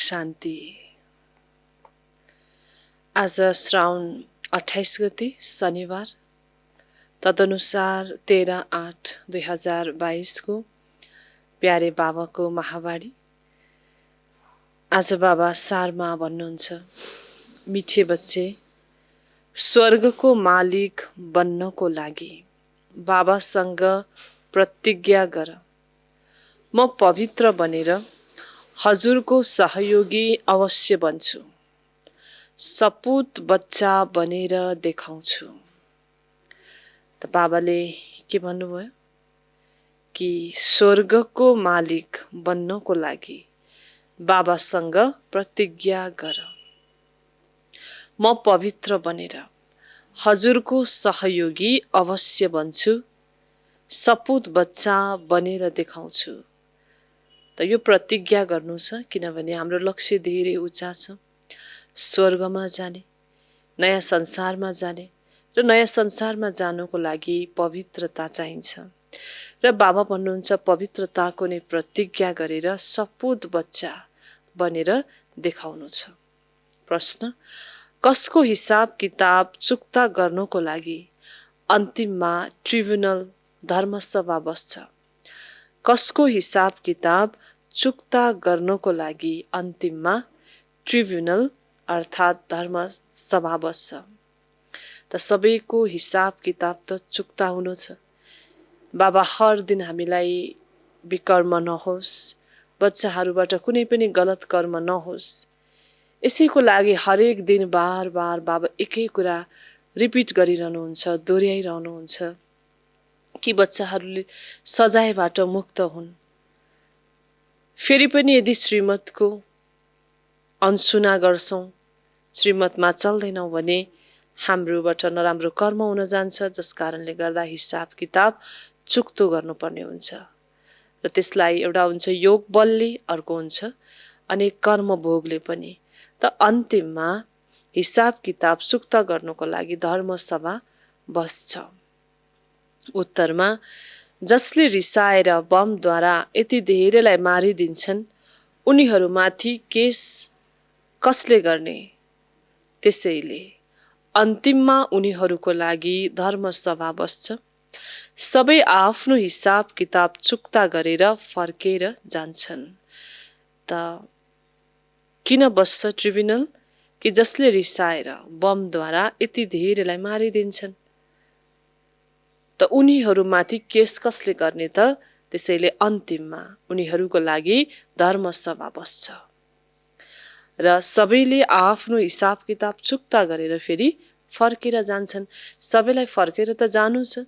शान्ति। आज श्रावण 28 गते शनिबार, तदनुसार 13/8/2022 को प्यारे बाबाको महावाणी। आज बाबा सारमा भन्नुहुन्छ, मिठे बच्चे, स्वर्गको मालिक बन्नको लागि बाबासँग प्रतिज्ञा गर। म पवित्र बनेर हजुरको सहयोगी अवश्य बन्छु, सपूत बच्चा बनेर देखाउँछु। त बाबाले के भन्नुभयो कि स्वर्गको मालिक बन्नको लागि बाबासँग प्रतिज्ञा गर। म पवित्र बनेर हजुरको सहयोगी अवश्य बन्छु, सपूत बच्चा बनेर देखाउँछु। त यो प्रतिज्ञा गर्नु छ, किनभने हाम्रो लक्ष्य धेरै उच्च छ, स्वर्गमा जाने, नयाँ संसारमा जाने र नयाँ संसारमा जानुको लागि पवित्रता चाहिन्छ। र बाबा भन्नुहुन्छ पवित्रताको नै प्रतिज्ञा गरेर सपूत बच्चा बनेर देखाउनु छ। प्रश्न, कसको हिसाब किताब चुक्ता गर्नको लागि अन्तिममा ट्रिब्युनल धर्मसभा बस्छ? कसको हिसाब किताब चुक्ता गर्नको लागि अन्तिममा ट्रिब्युनल अर्थात् धर्मसभा बस्छ? त सबैको हिसाब किताब त चुक्ता हुनु छ। बाबा हर दिन हामीलाई विकर्म नहोस्, बच्चाहरूबाट कुनै पनि गलत कर्म नहोस्, यसैको लागि हरेक दिन बार बार बाबा एकै कुरा रिपिट गरिरहनुहुन्छ, दोहोऱ्याइरहनुहुन्छ कि बच्चाहरूले सजायबाट मुक्त हुन्। फेरि पनि यदि श्रीमतको अनसुना गर्छौँ, श्रीमतमा चल्दैनौँ भने हाम्रोबाट नराम्रो कर्म हुन जान्छ, जस कारणले गर्दा हिसाब किताब चुक्तो गर्नुपर्ने हुन्छ। र त्यसलाई एउटा हुन्छ योग बलले, अर्को हुन्छ अनेक कर्म भोगले पनि। त अन्तिममा हिसाब किताब चुक्ता गर्नको लागि धर्मसभा बस्छ। उत्तरमा, जसले रिसाएर बमद्वारा यति धेरैलाई मारिदिन्छन्, उनीहरूमाथि केस कसले गर्ने? त्यसैले अन्तिममा उनीहरूको लागि धर्मसभा बस्छ। सबै आफ्नो हिसाब किताब चुक्ता गरेर फर्केर जान्छन्। त किन बस्छ ट्रिब्युनल? कि जसले रिसाएर बमद्वारा यति धेरैलाई मारिदिन्छन्, त उनीहरूमाथि केस कसले गर्ने त? त्यसैले अन्तिममा उनीहरूको लागि धर्मसभा बस्छ। र सबैले आफ्नो हिसाब किताब चुक्ता गरेर फेरि फर्केर जान्छन्। सबैलाई फर्केर त जानु छ,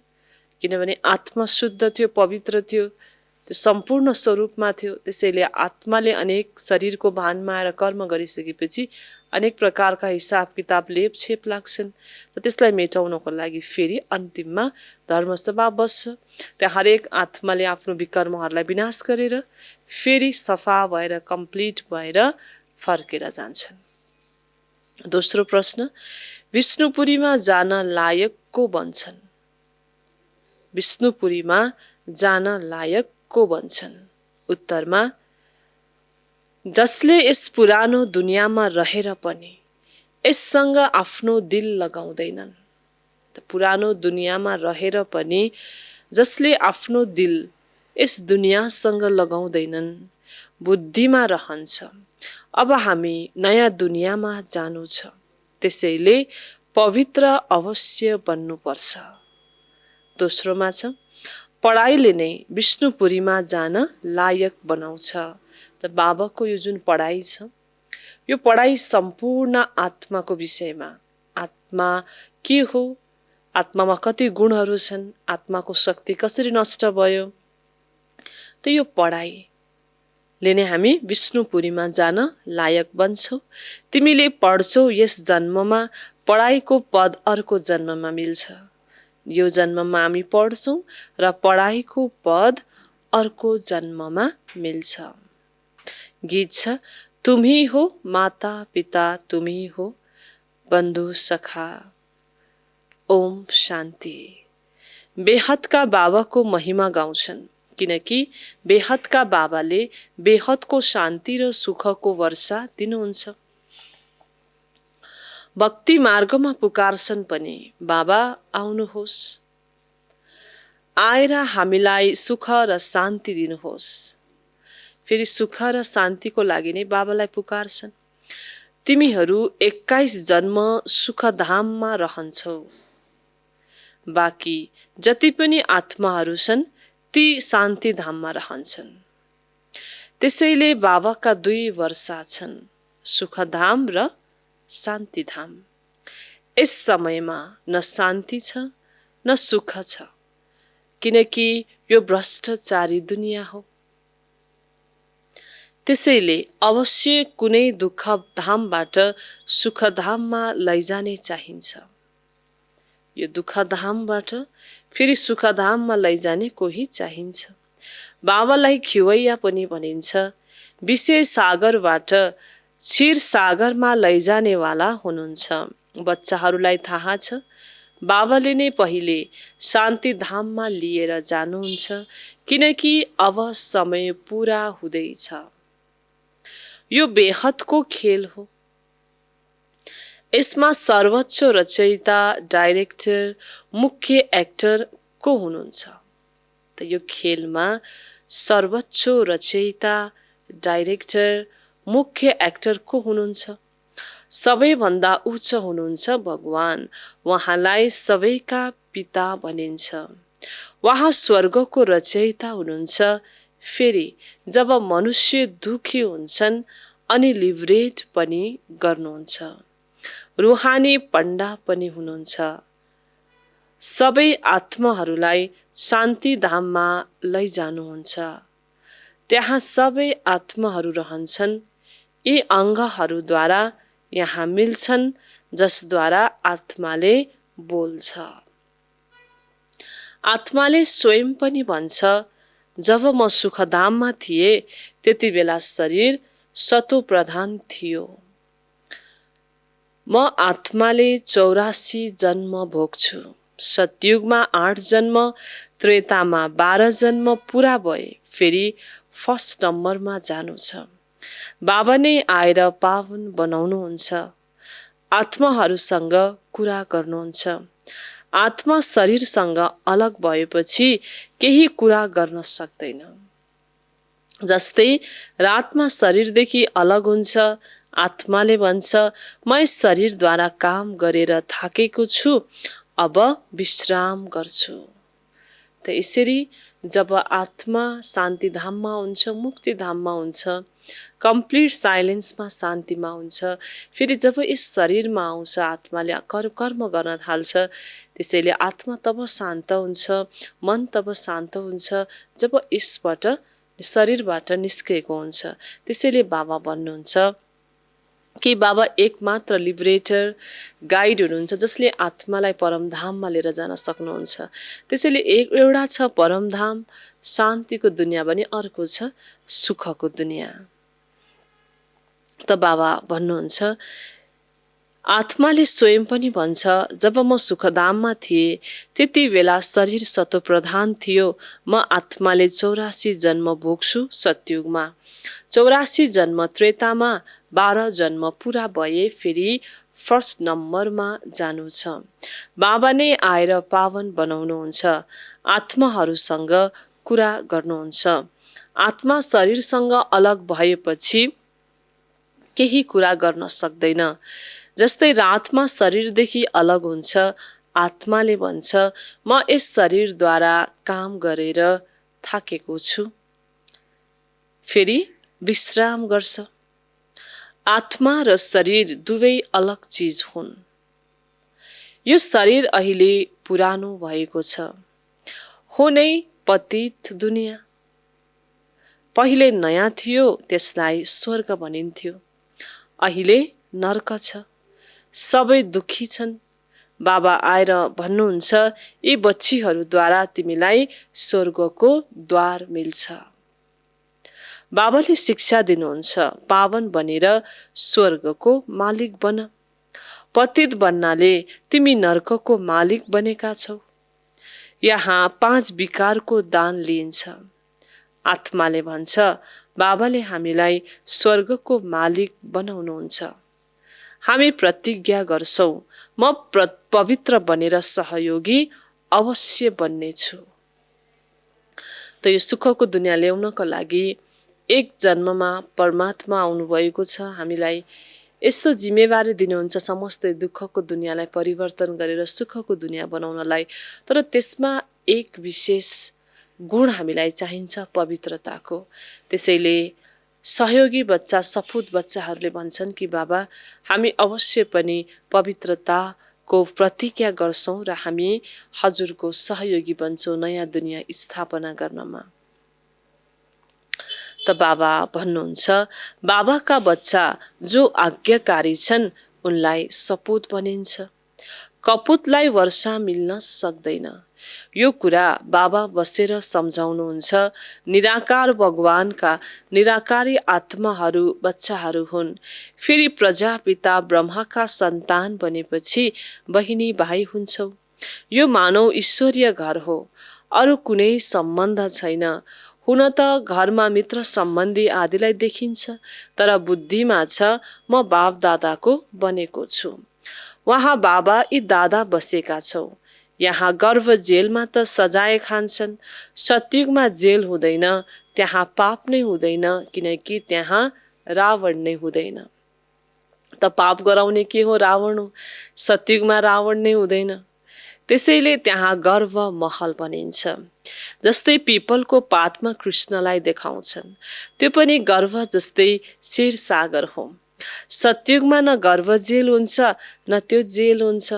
किनभने आत्मा शुद्ध थियो, पवित्र थियो, त्यो सम्पूर्ण स्वरूपमा थियो। त्यसैले आत्माले अनेक शरीरको भानमा आएर कर्म गरिसकेपछि अनेक प्रकारका हिसाब किताब लेपछेप लाग्छन्। र त्यसलाई मेटाउनको लागि फेरि अन्तिममा धर्मसभा बस्छ। त्यहाँ हरेक आत्माले आफ्नो विकर्महरूलाई विनाश गरेर फेरि सफा भएर कम्प्लिट भएर फर्केर जान्छन्। दोस्रो प्रश्न, विष्णुपुरीमा जान लायक को बन्छन्? विष्णुपुरीमा जान लायक को बन्छन्? उत्तरमा, जसले यस पुरानो दुनियाँमा रहेर पनि यससँग आफ्नो दिल लगाउँदैनन्। त पुरानो दुनियाँमा रहेर पनि जसले आफ्नो दिल यस दुनियाँसँग लगाउँदैनन्, बुद्धिमा रहन्छ अब हामी नयाँ दुनियाँमा जानु छ, त्यसैले पवित्र अवश्य बन्नुपर्छ। दोस्रोमा छ, पढाइले नै विष्णुपुरीमा जान लायक बनाउँछ। त बाबाको यो जुन पढाइ छ, यो पढाइ सम्पूर्ण आत्माको विषयमा, आत्मा के हो, आत्मामा कति गुणहरू छन्, आत्माको शक्ति कसरी नष्ट भयो, त यो पढाइले नै हामी विष्णुपुरीमा जान लायक बन्छौँ। तिमीले पढ्छौ यस जन्ममा, पढाइको पद अर्को जन्ममा मिल्छ। यो जन्ममा हामी पढ्छौँ र पढाइको पद अर्को जन्ममा मिल्छ। गीत छ, तुम्ही हो माता पिता, तुम्ही हो बन्धु सखा। ओम शान्ति। बेहदका बाबाको महिमा गाउँछन् किनकि बेहदका बाबाले बेहदको शान्ति र सुखको वर्षा दिनुहुन्छ। भक्ति मार्गमा पुकार्छन् पनि, बाबा आउनुहोस्, आएर हामीलाई सुख र शान्ति दिनुहोस्। फेरि सुख र शान्तिको लागि नै बाबालाई पुकार्छन्। तिमीहरू 21 जन्म सुखधाममा रहन्छौ, बाँकी जति पनि आत्माहरू छन् ती शान्ति धाममा रहन्छन्। त्यसैले बाबाका 2 वर्षा छन्, सुखधाम र शान्तिधाम। यस समयमा न शान्ति छ न सुख छ, किनकि यो भ्रष्टाचारी दुनिया हो। त्यसैले अवश्य कुनै दुःख धामबाट सुखधाममा लैजाने चाहिन्छ। यो दुःखधामबाट फेरि सुखधाममा लैजाने कोही चाहिन्छ। बाबालाई खिवैया पनि भनिन्छ। विषय सागरबाट क्षीर सागरमा लैजानेवाला हुनुहुन्छ। बच्चाहरूलाई थाहा छ बाबाले नै पहिले शान्ति धाममा लिएर जानुहुन्छ, किनकि अब समय पूरा हुँदैछ। यो बेहदको खेल हो। यसमा सर्वोच्च रचयिता, डाइरेक्टर, मुख्य एक्टर को हुनुहुन्छ? त यो खेलमा सर्वोच्च रचयिता, डाइरेक्टर, मुख्य एक्टर को हुनुहुन्छ? सबैभन्दा उच्च हुनुहुन्छ भगवान। उहाँलाई सबैका पिता भनिन्छ। उहाँ स्वर्गको रचयिता हुनुहुन्छ। फेरि जब मनुष्य दुखी हुन्छन् अनि लिबरेट पनि गर्नुहुन्छ। रुहानी पण्डा पनि हुनुहुन्छ। सबै आत्माहरूलाई शान्ति धाममा लैजानुहुन्छ। त्यहाँ सबै आत्माहरू रहन्छन्। यी अङ्गहरूद्वारा यहाँ मिल्छन्, जसद्वारा आत्माले बोल्छ। आत्माले स्वयं पनि भन्छ, जब म सुखधाममा थिए त्यति बेला शरीर सतो प्रधान थियो। म आत्माले 84 जन्म भोग्छु। सतयुगमा 8 जन्म, त्रेतामा 12 जन्म पूरा भए फेरि फर्स्ट नम्बरमा जानु छ। बाबा नै आएर पावन बनाउनुहुन्छ। आत्माहरूसँग कुरा गर्नुहुन्छ। आत्मा शरीरसँग अलग भएपछि केही कुरा गर्न सक्दैन। जस्तै रातमा शरीरदेखि अलग हुन्छ। आत्माले भन्छ, म यस शरीरद्वारा काम गरेर थाकेको छु, अब विश्राम गर्छु। त यसरी जब आत्मा शान्ति धाममा हुन्छ, मुक्ति धाममा हुन्छ, कम्प्लिट साइलेन्समा शान्तिमा हुन्छ, फेरि जब यस शरीरमा आउँछ, आत्माले कर्म गर्न थाल्छ। त्यसैले आत्मा तब शान्त हुन्छ, मन तब शान्त हुन्छ जब यसबाट शरीरबाट निस्केको हुन्छ। त्यसैले बाबा भन्नुहुन्छ कि बाबा एकमात्र लिबरेटर, गाइड हुनुहुन्छ, जसले आत्मालाई परमधाममा लिएर जान सक्नुहुन्छ। त्यसैले एउटा छ परमधाम, शान्तिको दुनियाँ भने अर्को छ सुखको दुनियाँ। त बाबा भन्नुहुन्छ, आत्माले स्वयं पनि भन्छ, जब म सुखधाममा थिए त्यति बेला शरीर सतोप्रधान थियो। म आत्माले 84 जन्म भोग्छु सतयुगमा, 84 जन्म त्रेतामा, 12 जन्म पूरा भए फेरि फर्स्ट नम्बरमा जानु छ। बाबा नै आएर पावन बनाउनुहुन्छ। आत्माहरूसँग कुरा गर्नुहुन्छ। आत्मा शरीरसँग अलग भएपछि केही कुरा गर्न सक्दैन। जस्तै रातमा शरीरदेखि अलग हुन्छ। आत्माले भन्छ, म यस शरीरद्वारा काम गरेर थाकेको छु, फेरि विश्राम गर्छ। आत्मा र शरीर दुवै अलग चिज हुन्। यो शरीर अहिले पुरानो भएको छ। हो नै पतित दुनिया। पहिले नयाँ थियो, त्यसलाई स्वर्ग भनिन्थ्यो। अहिले नर्क छ। सबै दुखी छन्। बाबा आएर भन्नुहुन्छ, यी बच्चीहरूद्वारा तिमीलाई स्वर्गको द्वार मिल्छ। बाबाले शिक्षा दिनुहुन्छ, पावन बनेर स्वर्गको मालिक बन। पतित बन्नाले तिमी नर्कको मालिक बनेका छौ। यहाँ 5 विकारको दान लिइन्छ। आत्माले भन्छ, बाबाले हामीलाई स्वर्गको मालिक बनाउनुहुन्छ। हामी प्रतिज्ञा गर्छौं, म पवित्र बनेर सहयोगी अवश्य बन्नेछु। त यो सुखको दुनियाँ ल्याउनको लागि एक जन्ममा परमात्मा आउनुभएको छ। हामीलाई यस्तो जिम्मेवारी दिनुहुन्छ समस्त दुःखको दुनियाँलाई परिवर्तन गरेर सुखको दुनियाँ बनाउनलाई। तर त्यसमा एक विशेष गुण हामीलाई चाहिन्छ, पवित्रताको। त्यसैले सहयोगी बच्चा, सपूत बच्चाहरूले भन्छन् कि बाबा, हामी अवश्य पनि पवित्रताको प्रतिज्ञा गर्छौं र हामी हजुरको सहयोगी बन्छौं नयाँ दुनियाँ स्थापना गर्नमा। त बाबा भन्नुहुन्छ, बाबाका बच्चा जो आज्ञाकारी छन् उनलाई सपूत भनिन्छ। कपूतलाई वर्षा मिल्न सक्दैन। यो कुरा बाबा बसेर सम्झाउनुहुन्छ। निराकार भगवानका निराकारी आत्माहरू बच्चाहरू हुन्। फेरि प्रजापिता ब्रह्माका सन्तान बनेपछि बहिनी भाइ हुन्छौ। यो मानव ईश्वरीय घर हो, अरू कुनै सम्बन्ध छैन। हुन त घरमा मित्र सम्बन्धी आदिलाई देखिन्छ, तर बुद्धिमा छ म बाप दादाको बनेको छु। वहाँ बाबा यी दादा बसेका छौ। यहाँ गर्भ जेलमा त सजाय खान्छन्। सतयुगमा जेल हुँदैन, त्यहाँ पाप नै हुँदैन, किनकि त्यहाँ रावण नै हुँदैन। त पाप गराउने के हो? रावण हो। सतयुगमा रावण नै हुँदैन। त्यसैले त्यहाँ गर्व महल बनिन्छ। जस्तै पिपलको पातमा कृष्णलाई देखाउँछन्, त्यो पनि गर्व जस्तै क्षीर सागर हो। सतयुगमा न गर्व जेल हुन्छ न त्यो जेल हुन्छ,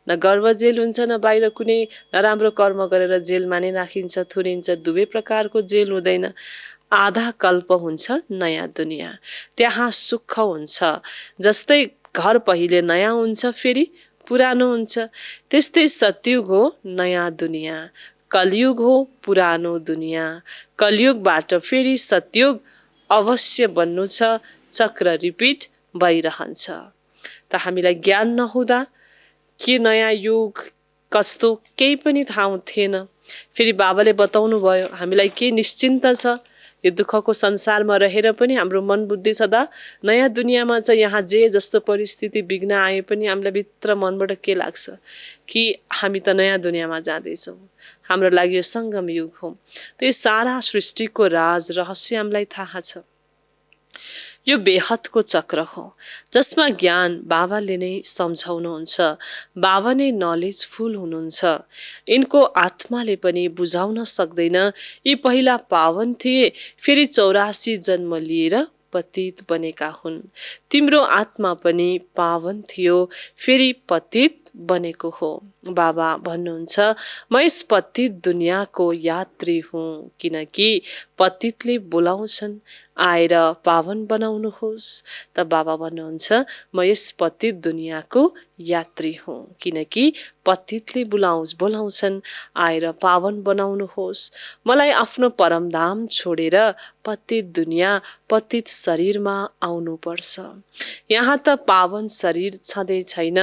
न गर्व जेल हुन्छ न बाहिर कुनै नराम्रो कर्म गरेर जेलमा नै राखिन्छ, थुनिन्छ। दुवै प्रकारको जेल हुँदैन। आधा कल्प हुन्छ नयाँ दुनियाँ, त्यहाँ सुख हुन्छ। जस्तै घर पहिले नयाँ हुन्छ, फेरि पुरानो हुन्छ, त्यस्तै सतयुग हो नयाँ दुनियाँ, कलयुग हो पुरानो दुनियाँ। कलयुगबाट फेरि सतयुग अवश्य बन्नु छ। चक्र रिपिट भइरहन्छ। त हामीलाई ज्ञान नहुँदा के नयाँ युग कस्तो केही पनि थाहा थिएन। फेरि बाबाले बताउनु भयो, हामीलाई के निश्चिन्त छ। यो दुःखको संसारमा रहेर पनि हाम्रो मन बुद्धि सदा नयाँ दुनियाँमा छ। यहाँ जे जस्तो परिस्थिति विघ्न आए पनि हामीलाई भित्र मनबाट के लाग्छ कि हामी त नयाँ दुनियाँमा जाँदैछौँ। हाम्रो लागि यो सङ्गम युग हो। त यो सारा सृष्टिको राज रहस्य हामीलाई थाहा छ। यो बेहदको चक्र हो, जसमा ज्ञान बाबाले नै सम्झाउनुहुन्छ। बाबा नै नलेजफुल हुनुहुन्छ। यिनको आत्माले पनि बुझाउन सक्दैन। यी पहिला पावन थिए, फेरि 84 जन्म लिएर पतित बनेका हुन्। तिम्रो आत्मा पनि पावन थियो, फेरि पतित बनेको हो। बाबा भन्नुहुन्छ, म यस पतित दुनियाँको यात्री हुँ, किनकि पतितले बोलाउँछन् आएर पावन बनाउनुहोस्। त बाबा भन्नुहुन्छ, म यस पतित दुनियाँको यात्री हुँ, किनकि पतितले बोलाउँछन् आएर पावन बनाउनुहोस्। मलाई आफ्नो परमधाम छोडेर पतित दुनियाँ, पतित शरीरमा आउनुपर्छ। यहाँ त पावन शरीर छँदै छैन।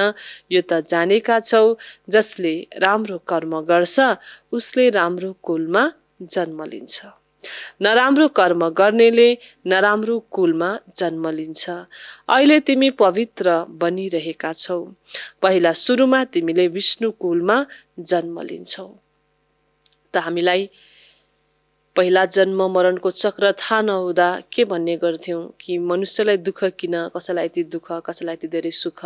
यो त जानेका छौ, जसले राम्रो कर्म गर्छ उसले राम्रो कुलमा जन्म लिन्छ। नराम्रो कर्म गर्नेले नराम्रो कुलमा जन्म लिन्छ। अहिले तिमी पवित्र बनिरहेका छौ। पहिला सुरुमा तिमीले विष्णु कुलमा जन्म लिन्छौ। त हामीलाई पहिला जन्म मरणको चक्र थाहा नहुँदा के भन्ने गर्थ्यौं कि मनुष्यलाई दुःख किन, कसैलाई यति दुःख, कसैलाई यति धेरै सुख।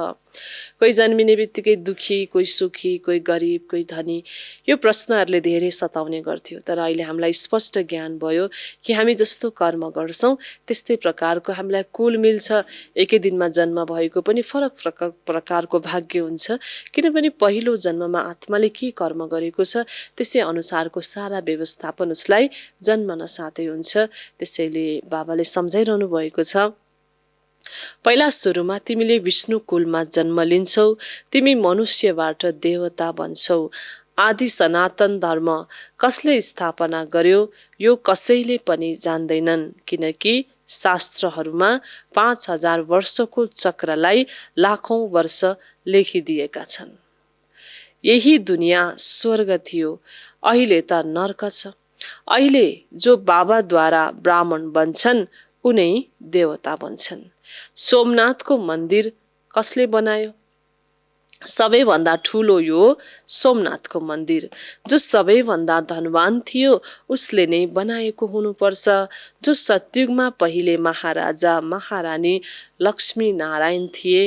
कोही जन्मिने बित्तिकै दुखी, कोही सुखी, कोही गरिब, कोही धनी, यो प्रश्नहरूले धेरै सताउने गर्थ्यो। तर अहिले हामीलाई स्पष्ट ज्ञान भयो कि हामी जस्तो कर्म गर्छौं त्यस्तै प्रकारको हामीलाई कुल मिल्छ। एकै दिनमा जन्म भएको पनि फरक प्रकारको भाग्य हुन्छ, किनभने पहिलो जन्ममा आत्माले के कर्म गरेको छ त्यसै अनुसारको सारा व्यवस्थापन उसलाई जन्मन साथै हुन्छ। त्यसैले बाबाले सम्झाइरहनु भएको छ, पहिला सुरुमा तिमीले विष्णु कुलमा जन्म लिन्छौ, तिमी मनुष्यबाट देवता बन्छौ। आदि सनातन धर्म कसले स्थापना गर्यो यो कसैले पनि जान्दैनन्, किनकि शास्त्रहरूमा 5000 वर्षको चक्रलाई लाखौं वर्ष लेखिदिएका छन्। यही दुनियाँ स्वर्ग थियो, अहिले त नर्क छ। अहिले जो बाबाद्वारा ब्राह्मण बन्छन् उनै देवता बन्छन्। सोमनाथको मन्दिर कसले बनायो? सबैभन्दा ठुलो यो सोमनाथको मन्दिर जो सबैभन्दा धनवान थियो उसले नै बनाएको हुनुपर्छ। जो सतयुगमा पहिले महाराजा महारानी लक्ष्मी नारायण थिए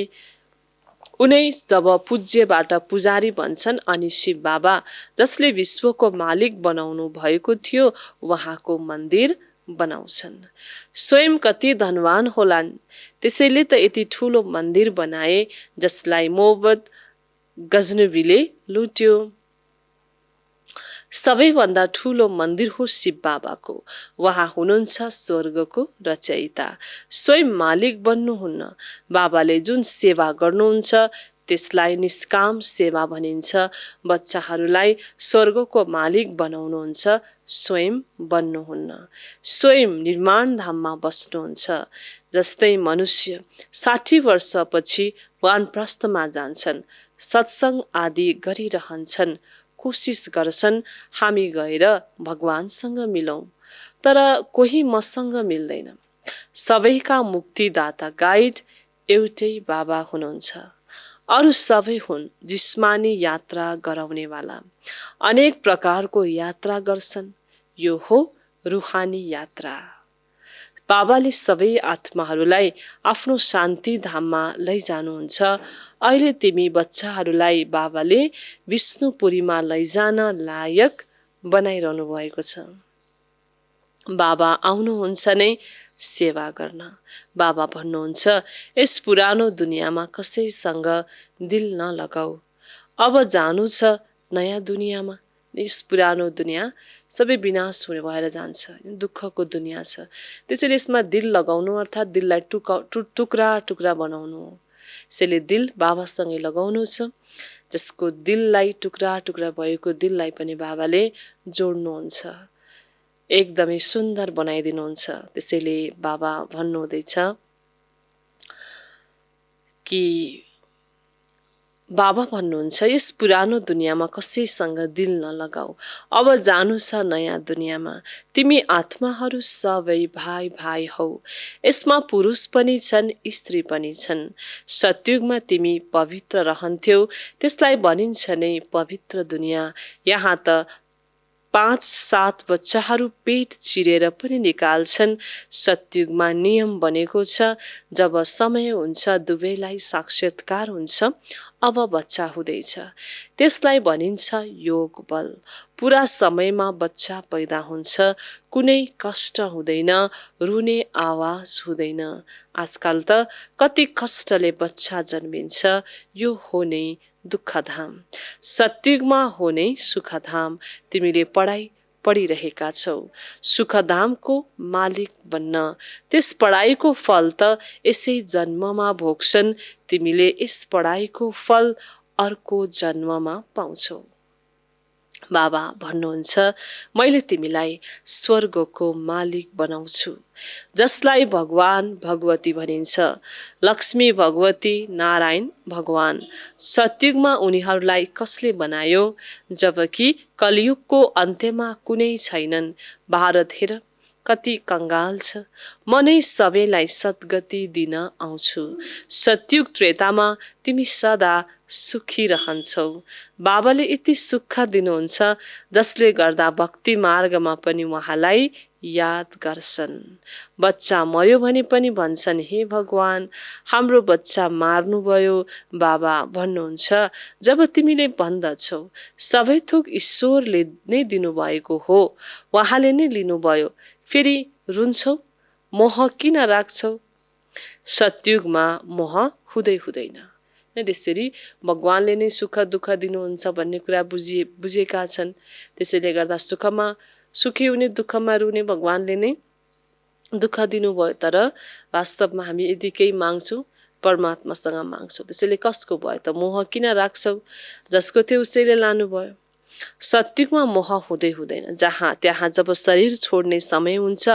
उनै जब पूज्यबाट पुजारी बन्छन् अनि शिव बाबा जसले विश्वको मालिक बनाउनु भएको थियो उहाँको मन्दिर बनाउँछन्। स्वयं कति धनवान होलान्, त्यसैले त यति ठुलो मन्दिर बनाए जसलाई मोहम्मद गजनवीले लुट्यो। सबैभन्दा ठुलो मन्दिर हो शिव बाबाको। उहाँ हुनुहुन्छ स्वर्गको रचयिता, स्वयं मालिक बन्नुहुन्न। बाबाले जुन सेवा गर्नुहुन्छ त्यसलाई निष्काम सेवा भनिन्छ। बच्चाहरूलाई स्वर्गको मालिक बनाउनुहुन्छ, स्वयं बन्नुहुन्न। स्वयं निर्माण धाममा बस्नुहुन्छ। जस्तै मनुष्य 60 वर्षपछि वानप्रस्थमा जान्छन्, सत्संग आदि गरिरहन्छन्, कोसिस गर्छन् हामी गएर भगवानसँग मिलौं, तर कोही मसँग मिल्दैन। सबैका मुक्तिदाता गाइड एउटै बाबा हुनुहुन्छ, अरू सबै हुन् जिस्मानी यात्रा गराउनेवाला। अनेक प्रकारको यात्रा गर्छन्, यो हो रुहानी यात्रा। बाबाले सबै आत्माहरूलाई आफ्नो शान्ति धाममा लैजानुहुन्छ। अहिले तिमी बच्चाहरूलाई बाबाले विष्णुपुरीमा लैजान लायक बनाइरहनु भएको छ। बाबा आउनुहुन्छ नै सेवा गर्न। बाबा भन्नुहुन्छ यस पुरानो दुनियाँमा कसैसँग दिल नलगाऊ, अब जानु छ नयाँ दुनियाँमा। यस पुरानो दुनियाँ सबै विनाश हुने भएर जान्छ, दुःखको दुनियाँ छ। त्यसैले यसमा दिल लगाउनु अर्थात् दिललाई टुक्रा टुक्रा बनाउनु हो। यसैले दिल बाबासँगै लगाउनु छ। जसको दिललाई टुक्रा टुक्रा भएको दिललाई पनि बाबाले जोड्नुहुन्छ, एकदमै सुन्दर बनाइदिनुहुन्छ। त्यसैले बाबा भन्नुहुँदैछ कि बाबा भन्नुहुन्छ यस पुरानो दुनियाँमा कसैसँग दिल नलगाऊ, अब जानु छ नयाँ दुनियाँमा। तिमी आत्माहरू सबै भाइ भाइ हौ। यसमा पुरुष पनि छन्, स्त्री पनि छन्। सतयुगमा तिमी पवित्र रहन्थ्यौ, त्यसलाई भनिन्छ नै पवित्र दुनियाँ। यहाँ त 5-7 बच्चाहरू पेट चिरेर पनि निकाल्छन्। सतयुगमा नियम बनेको छ, जब समय हुन्छ दुवैलाई साक्षात्कार हुन्छ, अब बच्चा हुँदैछ। त्यसलाई भनिन्छ योग बल। पुरा समयमा बच्चा पैदा हुन्छ, कुनै कष्ट हुँदैन, रुने आवाज हुँदैन। आजकल त कति कष्टले बच्चा जन्मिन्छ, यो हो नै दुःखधाम। सतयुगमा हो नै सुखधाम। तिमीले पढाइ पढिरहेका छौ सुखधामको मालिक बन्न। त्यस पढाइको फल त यसै जन्ममा भोग्छन्। तिमीले यस पढाइको फल अर्को जन्ममा पाउँछौ। बाबा भन्नुहुन्छ मैले तिमीलाई स्वर्गको मालिक बनाउँछु, जसलाई भगवान भगवती भनिन्छ। लक्ष्मी भगवती, नारायण भगवान। सतयुगमा उनीहरूलाई कसले बनायो, जबकि कलियुगको अन्त्यमा कुनै छैनन्। भारत हेर कति कंगाल छ। म नै सबैलाई सद्गति दिन आउँछु। सतयुग त्रेतामा तिमी सदा सुखी रहन्छौ। बाबाले यति सुख दिनुहुन्छ जसले गर्दा भक्ति मार्गमा पनि उहाँलाई याद गर्छन्। बच्चा मर्यो भने पनि भन्छन् हे भगवान हाम्रो बच्चा मार्नुभयो। बाबा भन्नुहुन्छ जब तिमीले भन्दछौ सबै थोक ईश्वरले नै दिनुभएको हो, उहाँले नै लिनुभयो, फेरि रुन्छौ, मोह किन राख्छौ? सतयुगमा मोह हुँदै हुँदैन। त्यसरी भगवानले नै सुख दुःख दिनुहुन्छ भन्ने कुरा बुझेका छन्। त्यसैले गर्दा सुखमा सुखी हुने, दुःखमा रुने भगवानले नै दुःख दिनुभयो। तर वास्तवमा हामी यदि केही माग्छौँ परमात्मासँग माग्छौँ। त्यसैले कसको भयो त मोह किन राख्छौ? जसको थियो उसैले लानुभयो। सत्युगमा मोह हुँदै हुँदैन। जहाँ त्यहाँ जब शरीर छोड्ने समय हुन्छ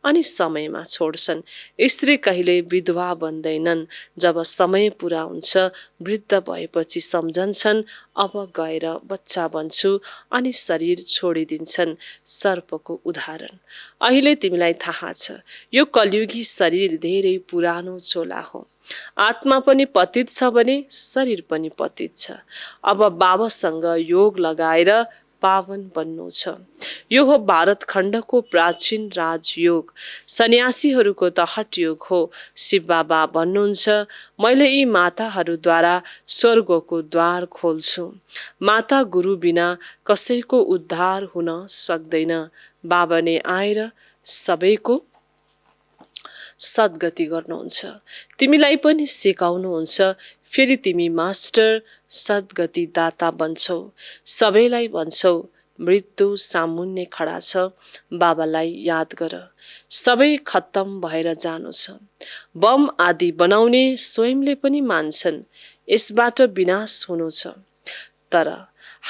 अनि समयमा छोड्छन्। स्त्री कहिले विधवा बन्दैनन्। जब समय पुरा हुन्छ वृद्ध भएपछि सम्झन्छन् अब गएर बच्चा बन्छु अनि शरीर छोडिदिन्छन्। सर्पको उदाहरण। अहिले तिमीलाई थाहा छ यो कलियुगी शरीर धेरै पुरानो चोला हो। आत्मा पनि पतित छ भने शरीर पनि पतित छ। अब बाबासँग योग लगाएर पावन बन्नु छ। यो हो भारत खण्डको प्राचीन राजयोग। सन्यासीहरूको त हठयोग हो। शिव बाबा भन्नुहुन्छ मैले यी माताहरूद्वारा स्वर्गको द्वार खोल्छु। माता गुरु बिना कसैको उद्धार हुन सक्दैन। बाबा नै आएर सबैको सद्गति गर्नुहुन्छ। तिमीलाई पनि सिकाउनुहुन्छ। फेरि तिमी मास्टर सद्गति दाता बन्छौ। सबैलाई भन्छौ मृत्यु सामुन्ने खडा छ। बाबालाई याद गर। सबै खत्तम भएर जानु छ। बम आदि बनाउने स्वयंले पनि मान्छन् यसबाट विनाश हुनु छ। तर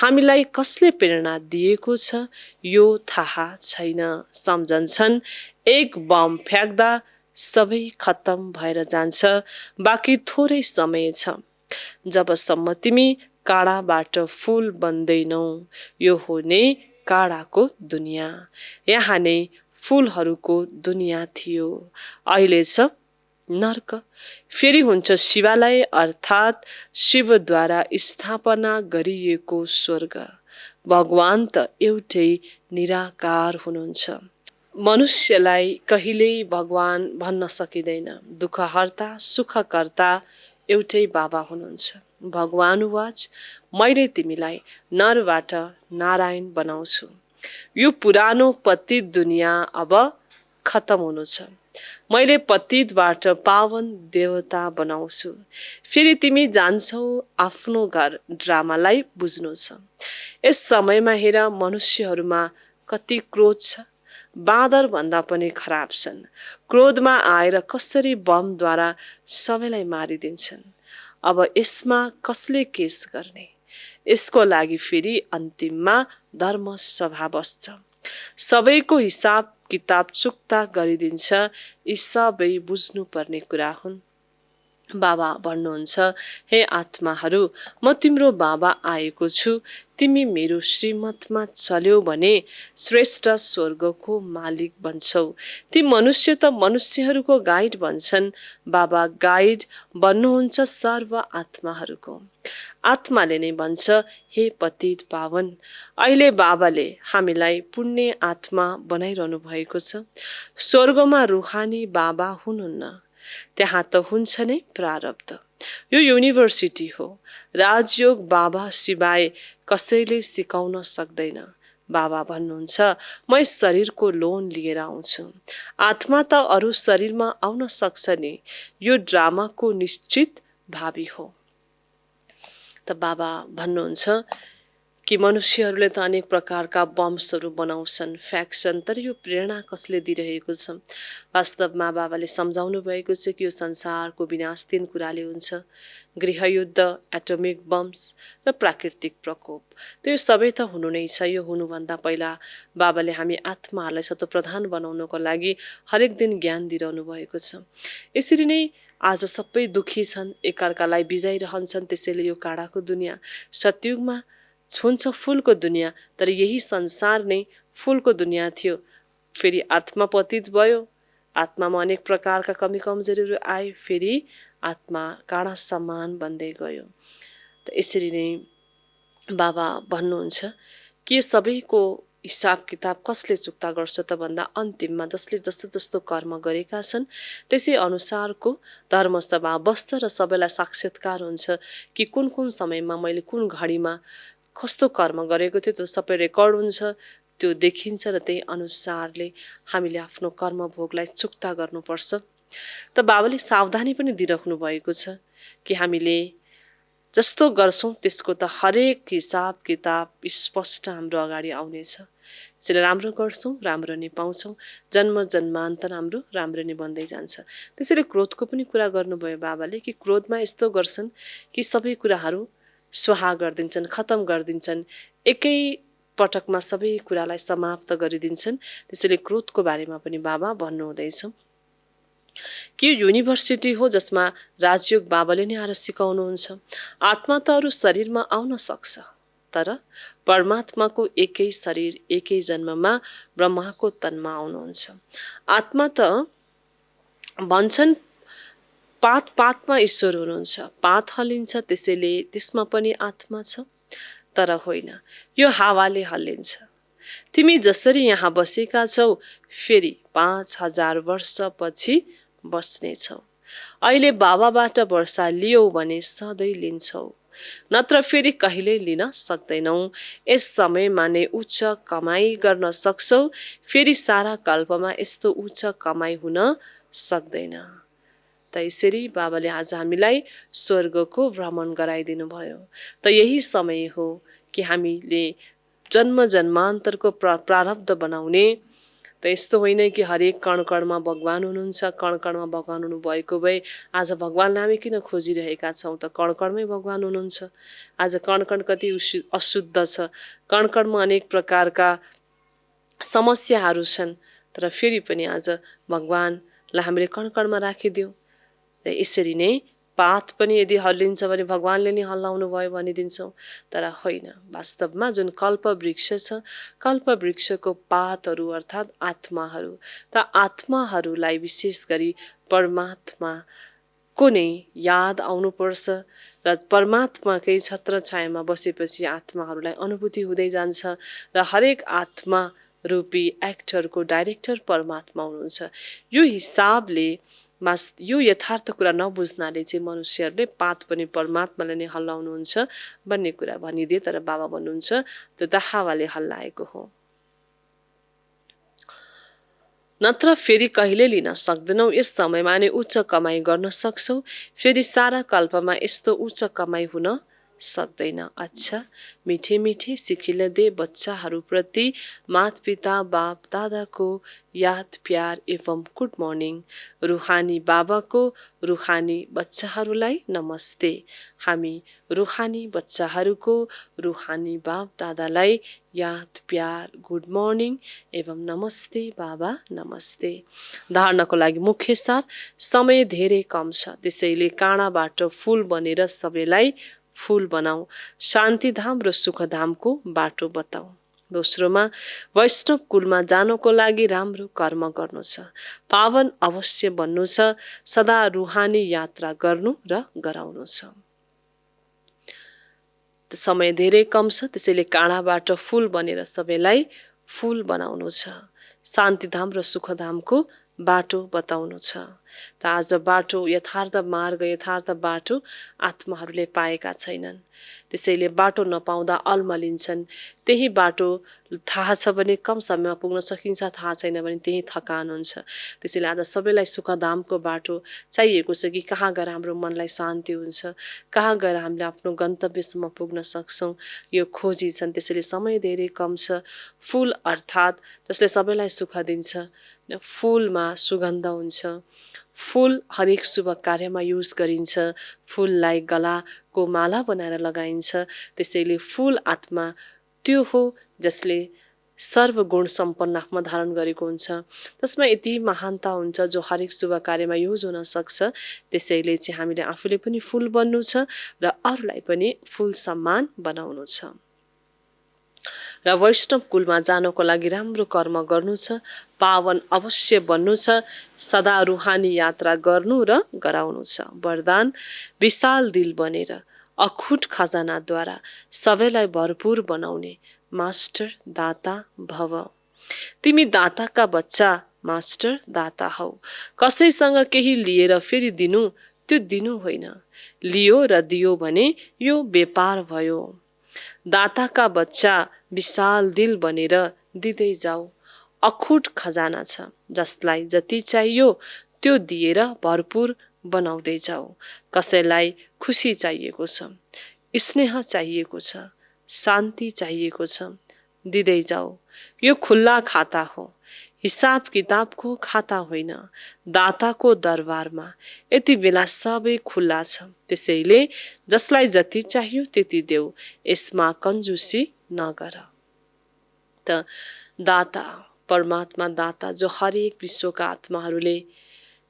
हामीलाई कसले प्रेरणा दिएको छ यो थाहा छैन। सम्झन्छन् एक बम फ्याक्दा सबै खत्तम भएर जान्छ। बाँकी थोरै समय छ जबसम्म तिमी काँडाबाट फूल बन्दैनौ। यो हो नै काँडाको दुनियाँ। यहाँ नै फूलहरूको दुनियाँ थियो। अहिले छ नर्क। फेरि हुन्छ शिवालय अर्थात् शिवद्वारा स्थापना गरिएको स्वर्ग। भगवान त एउटै निराकार हुनुहुन्छ। मनुष्यलाई कहिल्यै भगवान भन्न सकिँदैन। दुःखहर्ता सुखकर्ता एउटै बाबा हुनुहुन्छ। भगवान वाच मैले तिमीलाई नरबाट नारायण बनाउँछु। यो पुरानो पतित दुनियाँ अब खत्तम हुनु छ। मैले पतितबाट पावन देवता बनाउँछु। फेरि तिमी जान्छौ आफ्नो घर। ड्रामालाई बुझ्नु छ। यस समयमा हेर मनुष्यहरूमा कति क्रोध छ। बाँदर भन्दा पनि खराब छन्। क्रोधमा आएर कसरी बमद्वारा सबैलाई मारिदिन्छन्। अब यसमा कसले केस गर्ने। यसको लागि फेरि अन्तिममा धर्म सभा बस्छ। सबैको हिसाब किताब चुक्ता गरिदिन्छ। यी सबै बुझ्नुपर्ने कुरा हुन्। बाबा भन्नुहुन्छ हे आत्माहरू म तिम्रो बाबा आएको छु। तिमी मेरो श्रीमतमा चल्यौ भने श्रेष्ठ स्वर्गको मालिक बन्छौ। ती मनुष्य त मनुष्यहरूको गाइड बन्छन्। बाबा गाइड बन्नुहुन्छ सर्व आत्माहरूको। आत्माले नै भन्छ हे पतित पावन। अहिले बाबाले हामीलाई पुण्य आत्मा बनाइरहनु भएको छ। स्वर्गमा रुहानी बाबा हुनुहुन्न। त्यहाँ त हुन्छ नै प्रारब्ध। यो युनिभर्सिटी हो। राजयोग बाबा सिवाय कसैले सिकाउन सक्दैन। बाबा भन्नुहुन्छ म शरीरको लोन लिएर आउँछु। आत्मा त अरू शरीरमा आउन सक्छ नि। यो ड्रामाको निश्चित भावी हो। त बाबा भन्नुहुन्छ कि मनुष्यहरूले त अनेक प्रकारका बम्सहरू बनाउँछन् फ्याक्छन्। तर यो प्रेरणा कसले दिइरहेको छ। वास्तवमा बाबाले सम्झाउनु भएको छ कि यो संसारको विनाश 3 कुराले हुन्छ। गृहयुद्ध एटोमिक बम्स र प्राकृतिक प्रकोप। त यो सबै त हुनु नै छ। यो हुनुभन्दा पहिला बाबाले हामी आत्माहरूलाई सतोप्रधान बनाउनको लागि हरेक दिन ज्ञान दिइरहनु भएको छ। यसरी नै आज सबै दुखी छन् एकअर्कालाई बिजाइरहन्छन्। त्यसैले यो काँडाको दुनियाँ। सतयुगमा हुन्छ फूलको दुनियाँ। तर यही संसार नै फूलको दुनियाँ थियो। फेरि आत्मा पतित भयो। आत्मामा अनेक प्रकारका कमी कमजोरीहरू आए। फेरि आत्मा काँडा समान बन्दै गयो। त यसरी नै बाबा भन्नुहुन्छ कि यो सबैको हिसाब किताब कसले चुक्ता गर्छ त भन्दा अन्तिममा जसले जस्तो जस्तो कर्म गरेका छन् त्यसै अनुसारको धर्मसभा बस्छ र सबैलाई साक्षात्कार हुन्छ कि कुन कुन समयमा मैले कुन घडीमा कस्तो कर्म गरेको थिएँ। त्यो सबै रेकर्ड हुन्छ। त्यो देखिन्छ र त्यही अनुसारले हामीले आफ्नो कर्म भोगलाई चुक्ता गर्नुपर्छ। त बाबाले सावधानी पनि दिइराख्नु भएको छ कि हामीले जस्तो गर्छौँ त्यसको त हरेक हिसाब किताब स्पष्ट हाम्रो अगाडि आउनेछ। त्यसैले राम्रो गर्छौँ राम्रो नै पाउँछौँ। जन्म जन्मान्तर हाम्रो राम्रो नै बन्दै जान्छ। त्यसैले क्रोधको पनि कुरा गर्नुभयो बाबाले कि क्रोधमा यस्तो गर्छन् कि सबै कुराहरू स्वाहा गरिदिन्छन्, खतम गरिदिन्छन्, एकै पटकमा सबै कुरालाई समाप्त गरिदिन्छन्। त्यसैले क्रोधको बारेमा पनि बाबा भन्नुहुँदैछ कि युनिभर्सिटी हो जसमा राजयोग बाबाले नै आएर सिकाउनुहुन्छ। आत्मा त अरू शरीरमा आउन सक्छ, तर परमात्माको एकै शरीर एकै जन्ममा ब्रह्माको तनमा आउनुहुन्छ। आत्मा त भन्छन् पात पातमा ईश्वर हुनुहुन्छ, पात हल्लिन्छ त्यसैले त्यसमा पनि आत्मा छ, तर होइन, यो हावाले हल्लिन्छ। तिमी जसरी यहाँ बसेका छौ फेरि 5000 वर्षपछि बस्नेछौ। अहिले बाबाबाट वर्षा लियौ भने सधैँ लिन्छौ, नत्र फेरि कहिल्यै लिन सक्दैनौ। यस समयमा नै उच्च कमाई गर्न सक्छौ, फेरि सारा कल्पमा यस्तो उच्च कमाई हुन सक्दैन। त यसरी बाबाले आज हामीलाई स्वर्गको भ्रमण गराइदिनु भयो। त यही समय हो कि हामीले जन्म जन्मान्तरको प्रारब्ध बनाउने। त यस्तो होइन कि हरेक कणकणमा भगवान हुनुहुन्छ, कणकणमा भगवान हुनुभएको भए आज भगवानलाई हामी किन खोजिरहेका छौँ त? कणकणमै भगवान हुनुहुन्छ। आज कणकण कति अशुद्ध छ, कणकणमा अनेक प्रकारका समस्याहरू छन्, तर फेरि पनि आज भगवानलाई हामीले कणकणमा राखिदिउँ। र यसरी नै पात पनि यदि हल्लिन्छ भने भगवानले नै हल्लाउनु भयो भनिदिन्छौँ, तर होइन। वास्तवमा जुन कल्पवृक्ष छ, कल्पवृक्षको पातहरू अर्थात् आत्माहरू, त आत्माहरूलाई विशेष गरी परमात्माको नै याद आउनुपर्छ र परमात्माकै छत्रछायामा बसेपछि आत्माहरूलाई अनुभूति हुँदै जान्छ र हरेक आत्मा रूपी एक्टरको डाइरेक्टर परमात्मा हुनुहुन्छ। यो हिसाबले यो यथार्थ कुरा नबुझ्नाले चाहिँ मनुष्यहरूले पात पनि परमात्माले नै हल्लाउनुहुन्छ भन्ने कुरा भनिदिए, तर बाबा भन्नुहुन्छ त्यो त हावाले हल्लाएको हो, नत्र फेरि कहिले लिन सक्दैनौ। यस समयमा नै उच्च कमाई गर्न सक्छौ, फेरि सारा कल्पमा यस्तो उच्च कमाई हुन सक्दैन। अच्छा, मिठे मिठे सिखिल दे बच्चाहरूप्रति माता पिता बाप दादाको याद प्यार एवं गुड मर्निङ। रुहानी बाबाको रुहानी बच्चाहरूलाई नमस्ते। हामी रुहानी बच्चाहरूको रुहानी बाप दादालाई याद प्यार गुड मर्निङ एवं नमस्ते बाबा नमस्ते। धार्नको लागि मुख्य सार, समय धेरै कम छ, त्यसैले काँडाबाट फुल बनेर सबैलाई फूल बनाऊ, शान्तिधाम र सुखधामको बाटो बताऊ। दोस्रोमा, वैष्णव कुलमा जानको लागि राम्रो कर्म गर्नु छ, पावन अवश्य बन्नु छ, सदा रुहानी यात्रा गर्नु र गराउनु छ। समय धेरै कम छ, त्यसैले काँडाबाट फूल बनेर सबैलाई फूल बनाउनु छ, शान्तिधाम र सुखधामको बाटो बताउनु छ। त आज बाटो, यथार्थ मार्ग, यथार्थ बाटो आत्माहरूले पाएका छैनन्, त्यसैले बाटो नपाउँदा अल्मलिन्छन्। त्यही बाटो थाहा छ भने कम समयमा पुग्न सकिन्छ, थाहा छैन भने त्यही थकान हुन्छ। त्यसैले आज सबैलाई सुखधामको बाटो चाहिएको छ कि कहाँ गएर हाम्रो मनलाई शान्ति हुन्छ, कहाँ गएर हामीले आफ्नो गन्तव्यसम्म पुग्न सक्छौँ, यो खोजी छन्। त्यसैले समय धेरै कम छ। फुल अर्थात् जसले सबैलाई सुख दिन्छ, फुलमा सुगन्ध हुन्छ, फुल हरेक शुभ कार्यमा युज गरिन्छ, फुललाई गलाको माला बनाएर लगाइन्छ। त्यसैले फुल आत्मा त्यो हो जसले सर्वगुण सम्पन्न आत्मा धारण गरेको हुन्छ, त्यसमा यति महानता हुन्छ जो हरेक शुभ कार्यमा युज हुन सक्छ। त्यसैले चाहिँ हामीले आफूले पनि फुल बन्नु छ र अरूलाई पनि फुल सम्मान बनाउनु छ। र वैष्णव कुलमा जानको लागि राम्रो कर्म गर्नु छ, पावन अवश्य बन्नु छ, सदा रुहानी यात्रा गर्नु र गराउनु छ। वरदान, विशाल दिल बनेर अखुट खजानाद्वारा सबैलाई भरपूर बनाउने मास्टर दाता भव। तिमी दाताका बच्चा, मास्टर दाता हौ। कसैसँग केही लिएर फेरि दिनु, त्यो दिनु होइन, लियो र दियो भने यो व्यापार भयो। दाताका बच्चा विशाल दिल बनेर दिँदै जाऊ। अखुट खजाना छ, जसलाई जति चाहियो त्यो दिएर भरपूर बनाउँदै जाऊ। कसैलाई खुसी चाहिएको छ, स्नेह चाहिएको छ, शान्ति चाहिएको छ, दिँदै जाऊ। यो खुल्ला खाता हो, हिसाब किताबको खाता होइन, दाताको दरबारमा यति बेला सबै खुल्ला छ। त्यसैले जसलाई जति चाहियो त्यति देऊ, यसमा कन्जुसी नगर। त दाता परमात्मा दाता जो हरेक विश्वका आत्माहरूले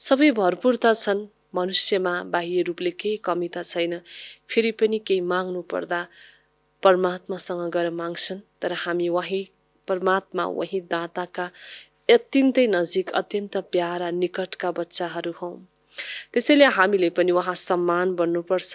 सबै भरपूर त छन्, मनुष्यमा बाह्य रूपले केही कमी त छैन, फेरि पनि केही माग्नु पर्दा परमात्मासँग गएर माग्छन्। तर हामी वही परमात्मा वही दाताका अत्यन्तै नजिक अत्यन्त प्यारा निकटका बच्चाहरू हौँ। त्यसैले हामीले पनि उहाँ सम्मान बन्नुपर्छ।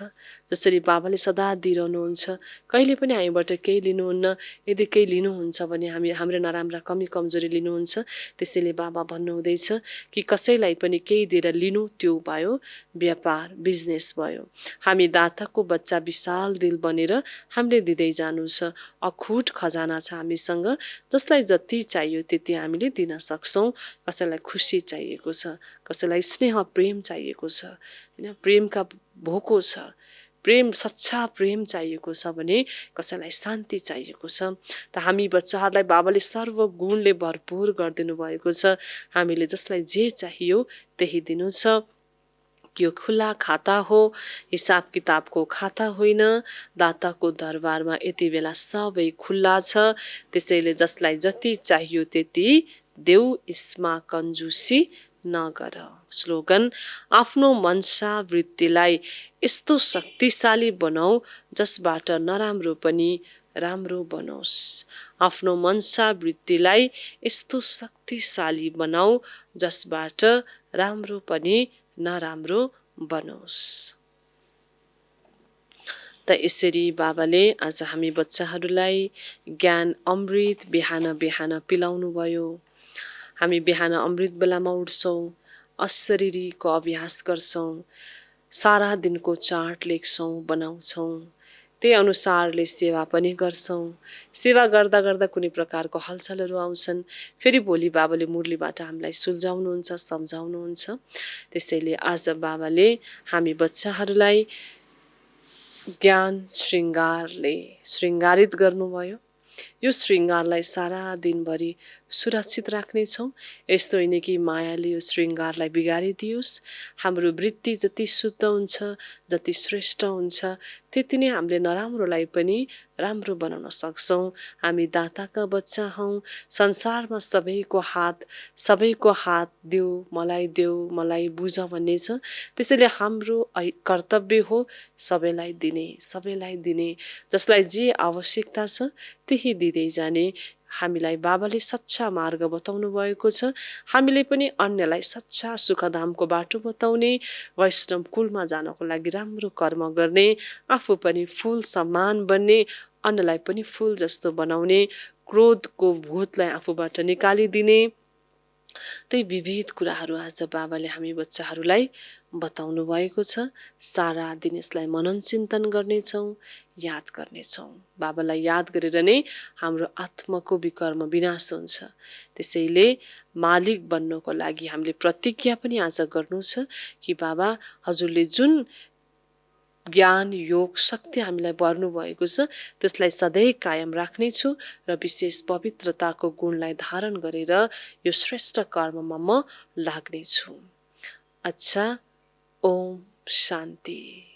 जसरी बाबाले सदा दिइरहनुहुन्छ, कहिले पनि हामीबाट केही लिनुहुन्न। यदि केही लिनुहुन्छ भने हाम्रो नराम्रा कमी कमजोरी लिनुहुन्छ। त्यसैले बाबा भन्नुहुँदैछ कि कसैलाई पनि केही दिएर लिनु त्यो भयो व्यापार, बिजनेस भयो। हामी दाताको बच्चा विशाल दिल बनेर हामीले दिँदै जानु छ। अखुट खजाना छ हामीसँग, जसलाई जति चाहियो त्यति हामीले दिन सक्छौँ। कसैलाई खुसी चाहिएको छ, कसैलाई स्नेह प्रेम चाहिएको छ, हैन, प्रेमका भोको छ, प्रेम सच्चा प्रेम चाहिएको छ भने कसैलाई शान्ति चाहिएको छ। त हामी बच्चाहरूलाई बाबाले सर्व गुणले भरपूर गरिदिनु भएको छ। हामीले जसलाई जे चाहियो त्यही दिनु छ। यो खुला खाता हो, हिसाब किताबको खाता होइन। दाताको दरबारमा यति बेला सबै खुल्ला छ। त्यसैले जसलाई जति चाहियो त्यति देऊ, यसमा कन्जुसी नगर। स्लोगन, आफ्नो मनसा वृत्तिलाई यस्तो शक्तिशाली बनाऊ जसबाट नराम्रो पनि राम्रो बनोस्। आफ्नो मनसा वृत्तिलाई यस्तो शक्तिशाली बनाऊ जसबाट राम्रो पनि नराम्रो बनोस्। त यसरी बाबाले आज हामी बच्चाहरूलाई ज्ञान अमृत बिहान बिहान पिलाउनु भयो। हामी बिहान अमृत बेलामा उठ्छौँ, अशरीरीको अभ्यास गर्छौँ, सारा दिनको चार्ट लेख्छौँ, बनाउँछौँ, त्यही अनुसारले सेवा पनि गर्छौँ। सेवा गर्दा गर्दा कुनै प्रकारको हलचलहरू आउँछन्, फेरि भोलि बाबाले मुरलीबाट हामीलाई सुल्झाउनुहुन्छ, सम्झाउनुहुन्छ। त्यसैले आज बाबाले हामी बच्चाहरूलाई ज्ञान श्रृङ्गारले श्रृङ्गारित गर्नुभयो। यो श्रृङ्गारलाई सारा दिनभरि सुरक्षित राख्नेछौँ। यस्तो होइन कि मायाले यो श्रृङ्गारलाई बिगारिदियोस्। हाम्रो वृत्ति जति शुद्ध हुन्छ, जति श्रेष्ठ हुन्छ, त्यति नै हामीले नराम्रोलाई पनि राम्रो बनाउन सक्छौँ। हामी दाताका बच्चा हौँ। संसारमा सबैको हात देऊ, मलाई बुझ भन्ने छ। त्यसैले हाम्रो कर्तव्य हो सबैलाई दिने, जसलाई जे आवश्यकता छ त्यही दिँदै जाने। हामीलाई बाबाले सच्चा मार्ग बताउनु भएको छ। हामीले पनि अन्यलाई सच्चा सुखधामको बाटो बताउने, वैष्णव कुलमा जानको लागि राम्रो कर्म गर्ने, आफू पनि फूल समान बन्ने, अन्यलाई पनि फूल जस्तो बनाउने, क्रोधको भूतलाई आफूबाट निकालिदिने। त्यही विविध कुराहरू आज बाबाले हामी बच्चाहरूलाई बताउनु भएको छ। सारा दिन यसलाई मनन चिन्तन गर्नेछौँ, याद गर्नेछौँ। बाबालाई याद गरेर नै हाम्रो आत्माको विकर्म विनाश हुन्छ। त्यसैले मालिक बन्नको लागि हामीले प्रतिज्ञा पनि आज गर्नु छ कि बाबा हजुरले जुन ज्ञान योग शक्ति हामीलाई भर्नु भएको छ त्यसलाई सधैँ कायम राख्नेछु र विशेष पवित्रताको गुणलाई धारण गरेर यो श्रेष्ठ कर्ममा म लाग्नेछु। अच्छा, ओम शान्ति।